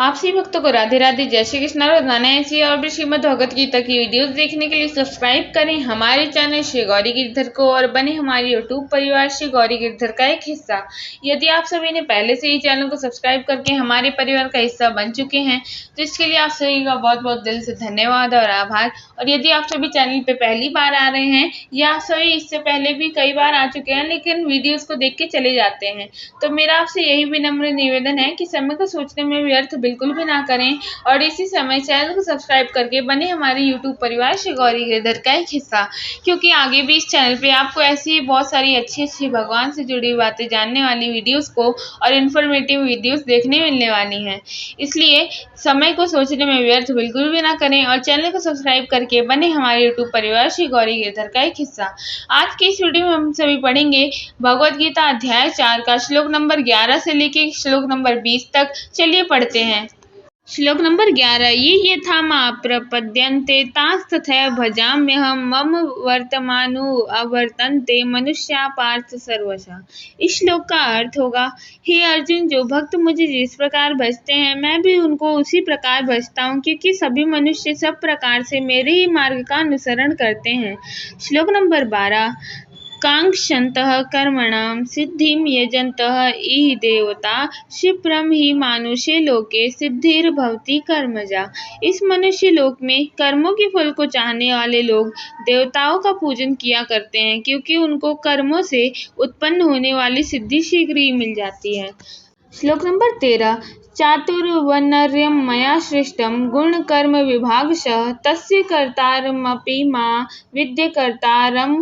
आप सभी भक्तों को राधे राधे, जय श्री कृष्ण। रोजाना ऐसी और भी श्रीमद् भगवत गीता की वीडियोस देखने के लिए सब्सक्राइब करें हमारे चैनल श्री गौरी गिरधर को और बने हमारे यूट्यूब परिवार श्री गौरी गिरधर का एक हिस्सा। यदि आप सभी ने पहले से ही चैनल को सब्सक्राइब करके हमारे परिवार का हिस्सा बन चुके हैं तो इसके लिए आप सभी का बहुत बहुत दिल से धन्यवाद और आभार। और यदि आप सभी चैनल पे पहली बार आ रहे हैं या आप सभी इससे पहले भी कई बार आ चुके हैं लेकिन वीडियोस को देख के चले जाते हैं, तो मेरा आपसे यही विनम्र निवेदन है कि समय को सोचने में व्यर्थ बिल्कुल भी ना करें और इसी समय चैनल को सब्सक्राइब करके बने हमारे यूट्यूब परिवार श्री गौरी गिरधर का एक हिस्सा, क्योंकि आगे भी इस चैनल पे आपको ऐसी बहुत सारी अच्छी अच्छी भगवान से जुड़ी बातें जानने वाली वीडियोस को और इन्फॉर्मेटिव वीडियोस देखने मिलने वाली हैं। इसलिए समय को सोचने में व्यर्थ बिल्कुल भी ना करें और चैनल को सब्सक्राइब करके बने हमारे यूट्यूब परिवार श्री गौरी गिरधर का एक हिस्सा। आज की इस वीडियो में हम सभी पढ़ेंगे भगवद गीता अध्याय 4 का श्लोक नंबर 11 से लेके श्लोक नंबर 20 तक। चलिए पढ़ते हैं। श्लोक नंबर 11। ये यथा प्रपद्यन्ते तास्तथैव भजाम्यहं मम वर्तमानो अवर्तन्ते मनुष्या पार्थ सर्वशः। इस श्लोक का अर्थ होगा, हे अर्जुन, जो भक्त मुझे जिस प्रकार भजते हैं मैं भी उनको उसी प्रकार भजता हूँ, क्योंकि सभी मनुष्य सब प्रकार से मेरे ही मार्ग का अनुसरण करते हैं। श्लोक नंबर 12। कांक्षन्तः कर्मणां सिद्धिं यजन्तः इह देवता क्षिप्रं हि मानुषे लोके सिद्धिर्भवति कर्मजा। इस मनुष्य लोक में कर्मों के फल को चाहने वाले लोग देवताओं का पूजन किया करते हैं, क्योंकि उनको कर्मों से उत्पन्न होने वाली सिद्धि शीघ्र ही मिल जाती है। श्लोक नंबर 13। चातुर्वर्ण्यं मया सृष्टं गुणकर्म विभागशः तस्य कर्तारमपि मां विद्ये कर्तारम्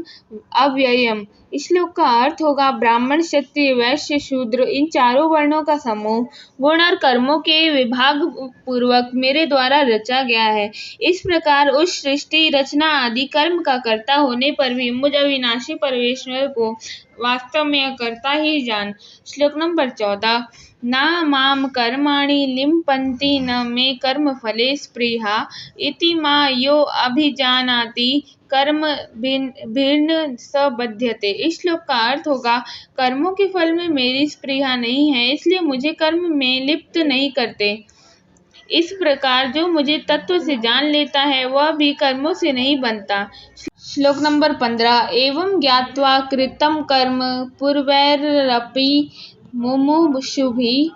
अव्ययम्। इस श्लोक का अर्थ होगा, ब्राह्मण, क्षत्रिय, वैश्य, शूद्र इन चारों वर्णों का समूह गुण और कर्मों के विभाग पूर्वक मेरे द्वारा रचा गया है। इस प्रकार उस सृष्टि, रचना आदि कर्म का कर्ता होने पर भी मुझ अविनाशी परमेश्वर को वास्तव में अकर्ता ही जान। श्लोक नंबर 14। न माम कर्माणि लिम्पन्ति न मे कर्म फले स्पृहा इति मा यो अभिजानाति कर्म भिन्न स बध्यते। इस श्लोक का अर्थ होगा, कर्मों के फल में मेरी स्पृहा नहीं है, इसलिए मुझे कर्म में लिप्त नहीं करते। इस प्रकार जो मुझे तत्व से जान लेता है वह भी कर्मों से नहीं बनता। श्लोक नंबर 15। एवं ज्ञात्वा कृतं कर्म पूर्वैरपि मुमुक्षुभिः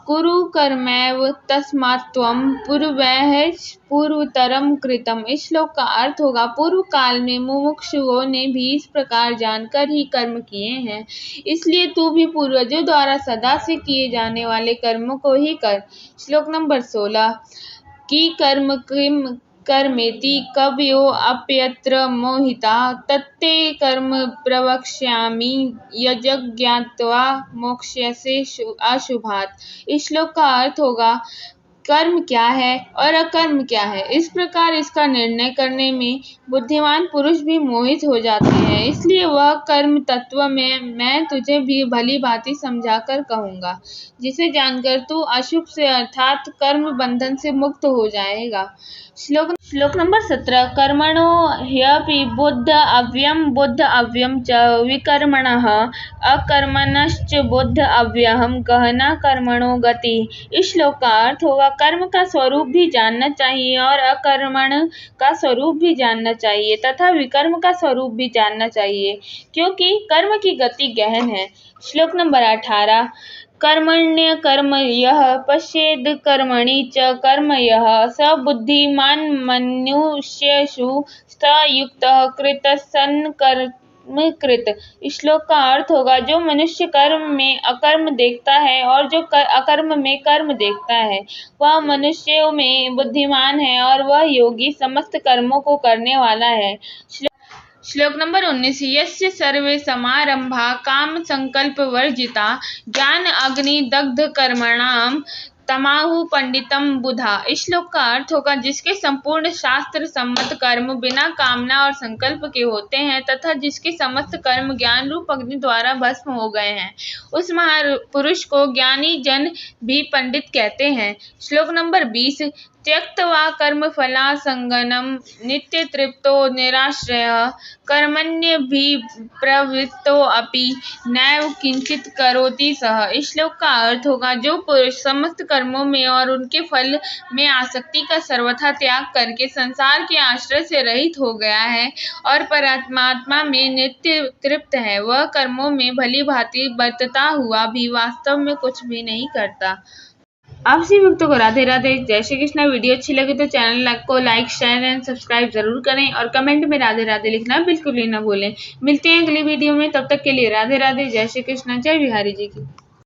कुरु कर्मैव तस्मात्त्वं पूर्वैः पूर्वतरं कृतम्। इस श्लोक का अर्थ होगा, पूर्व काल में मुमुक्षुओं ने भी इस प्रकार जानकर ही कर्म किए हैं, इसलिए तू भी पूर्वजों द्वारा सदा से किए जाने वाले कर्मों को ही कर। श्लोक नंबर 16। कि कर्म किम कर्मेति कवयो अप्यत्र मोहिता तत्ते कर्म प्रवक्ष्यामि यज्ञात्वा मोक्ष्यसे अशुभात्। इस श्लोक का अर्थ होगा, कर्म क्या है और अकर्म क्या है, इस प्रकार इसका निर्णय करने में बुद्धिमान पुरुष भी मोहित हो जाते हैं, इसलिए वह कर्म तत्व में मैं तुझे भी भली भांति समझाकर कहूँगा, जिसे जानकर तू अशुभ से अर्थात कर्म बंधन से मुक्त हो जाएगा। श्लोक नंबर 17। कर्मणो ह्यपि बुद्ध अव्ययं च विकर्मणः अकर्मणश्च बुद्ध अव्ययम् गहना कर्मणो गति। इस श्लोक का अर्थ होगा, कर्म का स्वरूप भी जानना चाहिए और अकर्मण का स्वरूप भी जानना चाहिए तथा विकर्म का स्वरूप भी जानना चाहिए, क्योंकि कर्म की गति गहन है। श्लोक नंबर 18। कर्मण्य कर्म यः पश्येद् कर्मणि च कर्म यः स बुद्धिमान् मनुष्येषु स युक्तः कृतस्सन् कर्मकृत्। इस श्लोक का अर्थ होगा, जो मनुष्य कर्म में अकर्म देखता है और जो अकर्म में कर्म देखता है वह मनुष्यों में बुद्धिमान है और वह योगी समस्त कर्मों को करने वाला है। श्लोक नंबर 19। यस्य सर्वे समारंभा काम संकल्प वर्जिता ज्ञान अग्नि दग्ध कर्मणाम तमाहु पंडितम बुधा। इस श्लोक का अर्थ होगा, जिसके संपूर्ण शास्त्र सम्मत कर्म बिना कामना और संकल्प के होते हैं तथा जिसके समस्त कर्म ज्ञान रूप अग्नि द्वारा भस्म हो गए हैं, उस महापुरुष को ज्ञानी जन भी पंडित कहते हैं। श्लोक नंबर 20। त्यक्त्वा कर्मफलासङ्गं नित्यतृप्तो निराश्रयः कर्मण्यभिप्रवृत्तोऽपि नैव किंचित करोति सः। इस श्लोक का अर्थ होगा, जो पुरुष समस्त कर्मों में और उनके फल में आसक्ति का सर्वथा त्याग करके संसार के आश्रय से रहित हो गया है और परमात्मा में नित्य तृप्त है, वह कर्मों में भली भांति बरतता हुआ भी वास्तव में कुछ भी नहीं करता। आप सभी भक्तों को राधे राधे, जय श्री कृष्ण। वीडियो अच्छी लगे तो चैनल को लाइक, शेयर एंड सब्सक्राइब जरूर करें और कमेंट में राधे राधे लिखना बिल्कुल ही ना भूलें। मिलते हैं अगली वीडियो में, तब तक के लिए राधे राधे, जय श्री कृष्ण, जय बिहारी जी की।